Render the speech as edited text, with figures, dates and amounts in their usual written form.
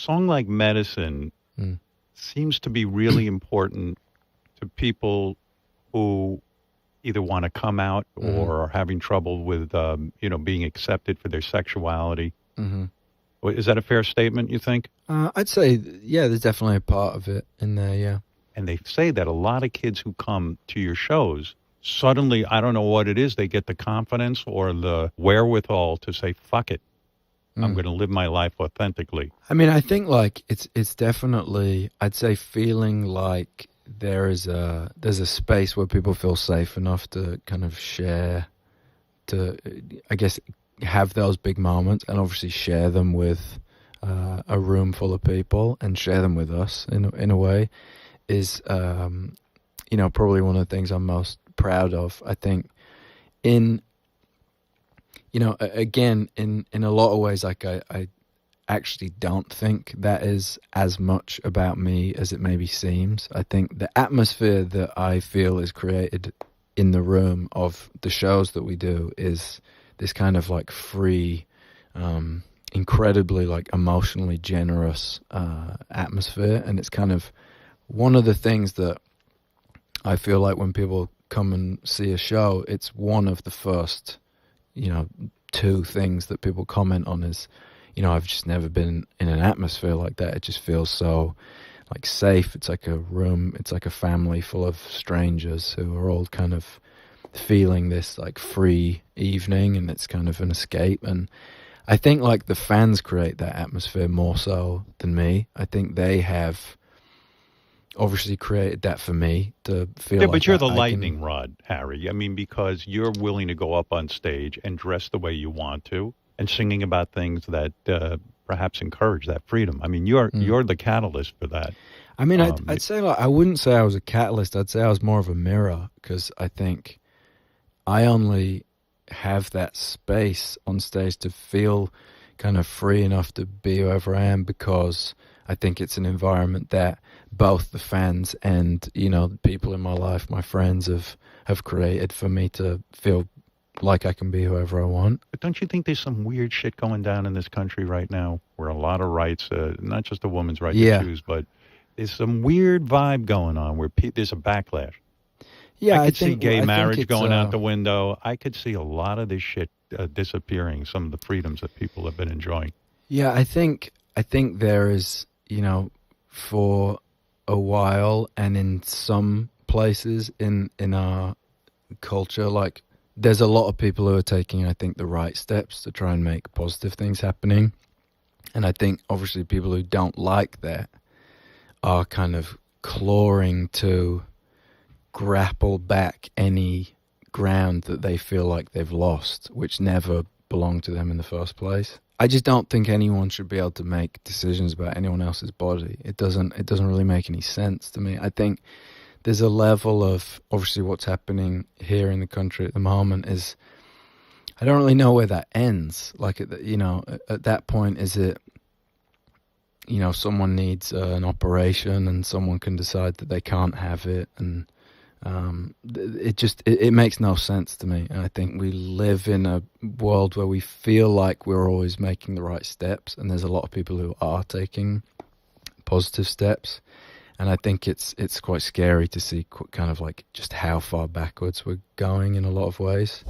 song like Medicine seems to be really important to people who either want to come out or are having trouble with, being accepted for their sexuality. Is that a fair statement, you think? I'd say, yeah, there's definitely a part of it in there, yeah. And they say that a lot of kids who come to your shows, suddenly, I don't know what it is, they get the confidence or the wherewithal to say, fuck it. I'm going to live my life authentically. I mean, I think like it's definitely, I'd say, feeling like there's a space where people feel safe enough to kind of share, to, I guess, have those big moments and obviously share them with a room full of people and share them with us in a way is, probably one of the things I'm most proud of. I think again, in a lot of ways, like I actually don't think that is as much about me as it maybe seems. I think the atmosphere that I feel is created in the room of the shows that we do is this kind of like free, incredibly like emotionally generous atmosphere. And it's kind of one of the things that I feel like when people come and see a show, it's one of the first two things that people comment on is, I've just never been in an atmosphere like that. It just feels so like safe. It's like a room, it's like a family full of strangers who are all kind of feeling this like free evening, and it's kind of an escape. And I think like the fans create that atmosphere more so than me. I think they have obviously created that for me to feel like but you're the lightning rod, Harry. I mean, because you're willing to go up on stage and dress the way you want to and singing about things that perhaps encourage that freedom. I mean, you're the catalyst for that. I mean, I'd say like, I wouldn't say I was a catalyst. I'd say I was more of a mirror, because I think I only have that space on stage to feel kind of free enough to be whoever I am, because I think it's an environment that both the fans and, the people in my life, my friends, have created for me to feel like I can be whoever I want. But don't you think there's some weird shit going down in this country right now where a lot of rights, not just a woman's right to choose, but there's some weird vibe going on where there's a backlash. Yeah, I could see gay marriage going out the window. I could see a lot of this shit disappearing, some of the freedoms that people have been enjoying. Yeah, I think there is, for a while, and in some places in our culture, like there's a lot of people who are taking, I think, the right steps to try and make positive things happening. And I think obviously people who don't like that are kind of clawing to grapple back any ground that they feel like they've lost, which never belonged to them in the first place. I just don't think anyone should be able to make decisions about anyone else's body. It doesn't really make any sense to me. I think there's a level of, obviously what's happening here in the country at the moment is, I don't really know where that ends. Like, at that point, is it, someone needs an operation and someone can decide that they can't have it, and it makes no sense to me. And I think we live in a world where we feel like we're always making the right steps, and there's a lot of people who are taking positive steps. And I think it's quite scary to see kind of like just how far backwards we're going in a lot of ways.